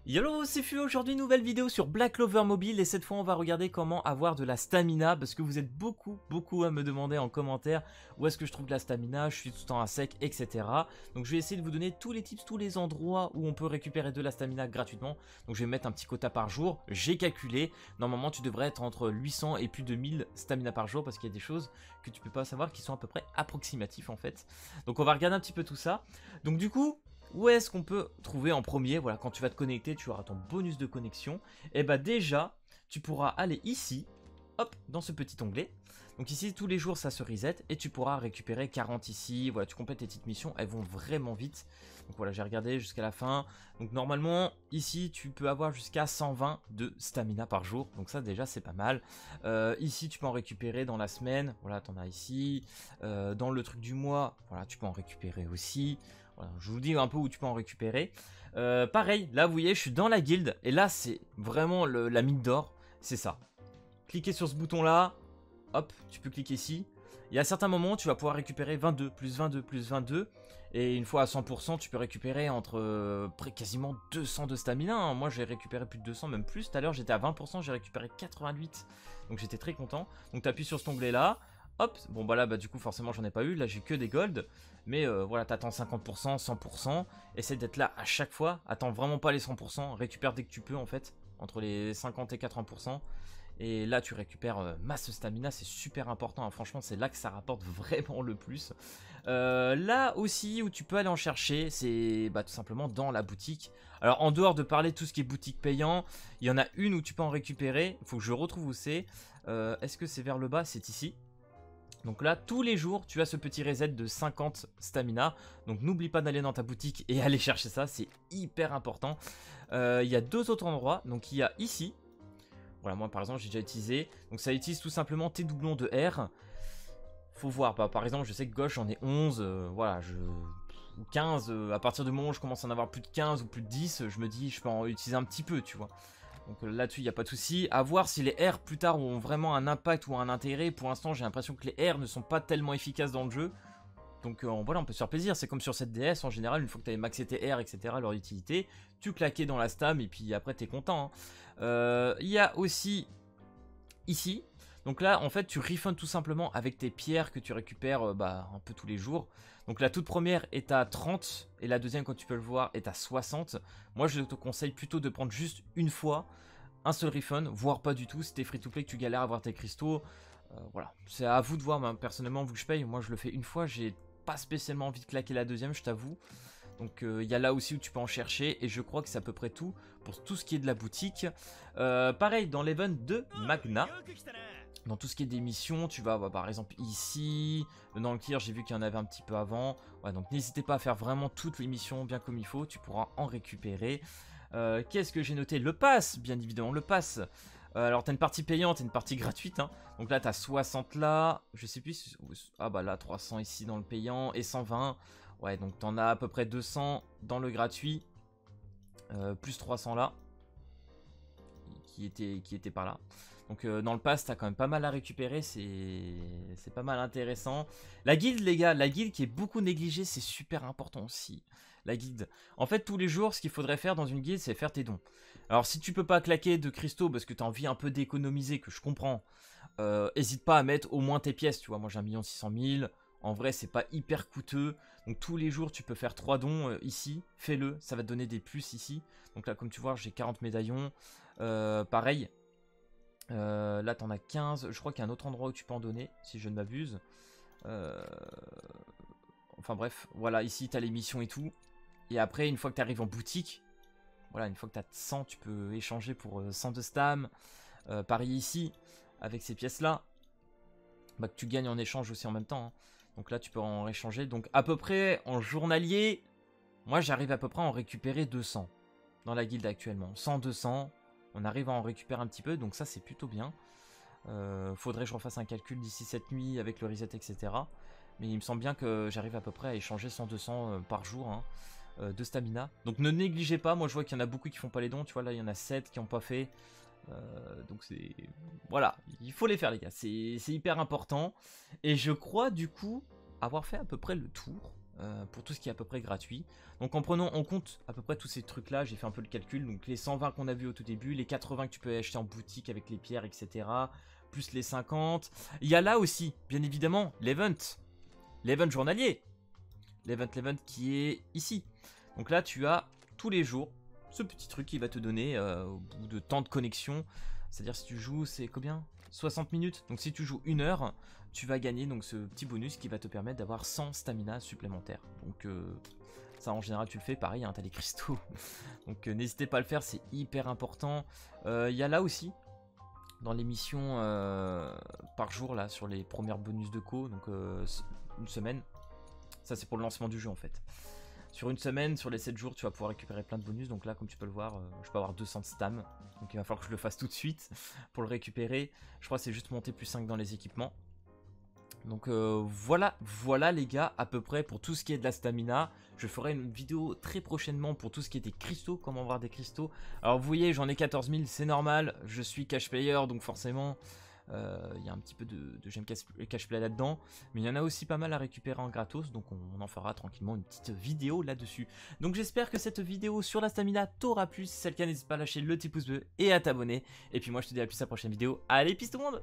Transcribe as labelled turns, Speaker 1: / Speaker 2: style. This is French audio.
Speaker 1: Yolo, c'est Fu, aujourd'hui nouvelle vidéo sur Black Clover Mobile et cette fois on va regarder comment avoir de la stamina parce que vous êtes beaucoup à me demander en commentaire où est-ce que je trouve de la stamina, je suis tout le temps à sec, etc. Donc je vais essayer de vous donner tous les tips, tous les endroits où on peut récupérer de la stamina gratuitement. Donc je vais mettre un petit quota par jour, j'ai calculé, normalement tu devrais être entre 800 et plus de 1000 stamina par jour parce qu'il y a des choses que tu peux pas savoir qui sont à peu près approximatifs en fait. Donc on va regarder un petit peu tout ça. Donc du coup... où est-ce qu'on peut trouver en premier? Voilà, quand tu vas te connecter, tu auras ton bonus de connexion. Et bah déjà, tu pourras aller ici, hop, dans ce petit onglet. Donc ici, tous les jours, ça se reset et tu pourras récupérer 40 ici. Voilà, tu complètes tes petites missions, elles vont vraiment vite. Donc voilà, j'ai regardé jusqu'à la fin. Donc normalement, ici, tu peux avoir jusqu'à 120 de stamina par jour. Donc ça, déjà, c'est pas mal. Ici, tu peux en récupérer dans la semaine. Voilà, t'en as ici. Dans le truc du mois, voilà, tu peux en récupérer aussi. Voilà, je vous dis un peu où tu peux en récupérer. Pareil, là vous voyez, je suis dans la guilde. Et là, c'est vraiment la mine d'or. C'est ça. Cliquez sur ce bouton là. Hop, tu peux cliquer ici. Et à certains moments, tu vas pouvoir récupérer 22, plus 22, plus 22. Et une fois à 100%, tu peux récupérer entre quasiment 200 de stamina. Hein. Moi, j'ai récupéré plus de 200, même plus. Tout à l'heure, j'étais à 20%, j'ai récupéré 88. Donc j'étais très content. Donc tu appuies sur cet onglet là. Hop, bon bah là, du coup, forcément, j'en ai pas eu. Là, j'ai que des gold. Mais voilà, t'attends 50%, 100%. Essaie d'être là à chaque fois. Attends vraiment pas les 100%. Récupère dès que tu peux, en fait. Entre les 50 et 80%. Et là, tu récupères masse stamina. C'est super important. Hein. Franchement, c'est là que ça rapporte vraiment le plus. Là aussi, où tu peux aller en chercher, c'est tout simplement dans la boutique. Alors, en dehors de parler de tout ce qui est boutique payant, il y en a une où tu peux en récupérer. Il faut que je retrouve où c'est. Est-ce que c'est vers le bas? C'est ici. Donc là, tous les jours, tu as ce petit reset de 50 stamina. Donc n'oublie pas d'aller dans ta boutique et aller chercher ça, c'est hyper important. Il y a deux autres endroits. Donc il y a ici. Voilà, moi par exemple, j'ai déjà utilisé. Donc ça utilise tout simplement tes doublons de R. Faut voir, par exemple, je sais que gauche, j'en ai 11. Voilà, ou 15. À partir du moment où je commence à en avoir plus de 15 ou plus de 10, je me dis, je peux en utiliser un petit peu, tu vois. Donc là-dessus, il n'y a pas de souci. À voir si les R plus tard ont vraiment un impact ou un intérêt. Pour l'instant, j'ai l'impression que les R ne sont pas tellement efficaces dans le jeu. Donc voilà, on peut se faire plaisir. C'est comme sur cette DS en général, une fois que tu avais maxé tes R, etc., leur utilité, tu claquais dans la stam et puis après, tu es content. Il y a aussi ici. Donc là, en fait, tu refund tout simplement avec tes pierres que tu récupères un peu tous les jours. Donc la toute première est à 30 et la deuxième, comme tu peux le voir, est à 60. Moi, je te conseille plutôt de prendre juste une fois un seul refund, voire pas du tout. Si t'es free to play, que tu galères à avoir tes cristaux, voilà. C'est à vous de voir, personnellement, vu que je paye, moi je le fais une fois, j'ai pas spécialement envie de claquer la deuxième, je t'avoue. Donc il y a là aussi où tu peux en chercher et je crois que c'est à peu près tout pour tout ce qui est de la boutique. Pareil, dans l'event de Magna. Dans tout ce qui est des missions, tu vas par exemple ici, dans le clear j'ai vu qu'il y en avait un petit peu avant. Ouais, donc n'hésitez pas à faire vraiment toutes les missions bien comme il faut, tu pourras en récupérer. Qu'est-ce que j'ai noté? Le pass, bien évidemment, le pass. Alors t'as une partie payante et une partie gratuite. Hein. Donc là t'as 60 là, je sais plus, ah bah là 300 ici dans le payant et 120. Ouais, donc t'en as à peu près 200 dans le gratuit, plus 300 là, qui était par là. Donc dans le pass, t'as quand même pas mal à récupérer, c'est pas mal intéressant. La guilde, les gars, la guilde qui est beaucoup négligée, c'est super important aussi. La guilde. En fait, tous les jours, ce qu'il faudrait faire dans une guilde, c'est faire tes dons. Alors si tu peux pas claquer de cristaux parce que t'as envie un peu d'économiser, que je comprends, hésite pas à mettre au moins tes pièces, tu vois. Moi j'ai 1 600 000. En vrai, c'est pas hyper coûteux. Donc tous les jours, tu peux faire 3 dons ici. Fais-le, ça va te donner des plus ici. Donc là, comme tu vois, j'ai 40 médaillons. Pareil. Là t'en as 15, je crois qu'il y a un autre endroit où tu peux en donner, si je ne m'abuse. Enfin bref, voilà, ici t'as les missions et tout. Et après, une fois que tu arrives en boutique, voilà, une fois que tu as 100, tu peux échanger pour 100 de stam. Pareil ici, avec ces pièces-là, que tu gagnes en échange aussi en même temps. Hein. Donc là, tu peux en échanger. Donc à peu près, en journalier, moi j'arrive à peu près à en récupérer 200 dans la guilde actuellement. 100, 200. On arrive à en récupérer un petit peu, donc ça c'est plutôt bien. Faudrait que je refasse un calcul d'ici cette nuit avec le reset, etc. Mais il me semble bien que j'arrive à peu près à échanger 100-200 par jour hein, de stamina. Donc ne négligez pas, moi je vois qu'il y en a beaucoup qui font pas les dons, tu vois là il y en a 7 qui n'ont pas fait. Donc c'est... Voilà, il faut les faire les gars, c'est hyper important. Et je crois du coup avoir fait à peu près le tour. pour tout ce qui est à peu près gratuit. Donc en prenant en compte à peu près tous ces trucs là, j'ai fait un peu le calcul, donc les 120 qu'on a vu au tout début, les 80 que tu peux acheter en boutique avec les pierres, etc. Plus les 50. Il y a là aussi, bien évidemment, l'event journalier. L'event qui est ici. Donc là tu as tous les jours ce petit truc qui va te donner au bout de temps de connexion. C'est-à-dire si tu joues, c'est combien 60 minutes. Donc si tu joues 1 heure, tu vas gagner donc ce petit bonus qui va te permettre d'avoir 100 stamina supplémentaires. Donc ça en général tu le fais pareil, hein, t'as les cristaux. Donc n'hésitez pas à le faire, c'est hyper important. Il y a là aussi, dans les missions par jour là, sur les premières bonus de co, donc une semaine. Ça c'est pour le lancement du jeu en fait. Sur une semaine, sur les 7 jours, tu vas pouvoir récupérer plein de bonus. Donc là, comme tu peux le voir, je peux avoir 200 de stam. Donc il va falloir que je le fasse tout de suite pour le récupérer. Je crois que c'est juste monter plus 5 dans les équipements. Donc voilà les gars, à peu près pour tout ce qui est de la stamina. Je ferai une vidéo très prochainement pour tout ce qui est des cristaux, comment avoir des cristaux. Alors vous voyez, j'en ai 14 000, c'est normal. Je suis cash player, donc forcément... il y a un petit peu de gemme cash play là-dedans, mais il y en a aussi pas mal à récupérer en gratos, donc on en fera tranquillement une petite vidéo là-dessus. Donc j'espère que cette vidéo sur la stamina t'aura plu. Si c'est le cas, n'hésite pas à lâcher le petit pouce bleu et à t'abonner. Et puis moi je te dis à plus à la prochaine vidéo. Allez, peace tout le monde!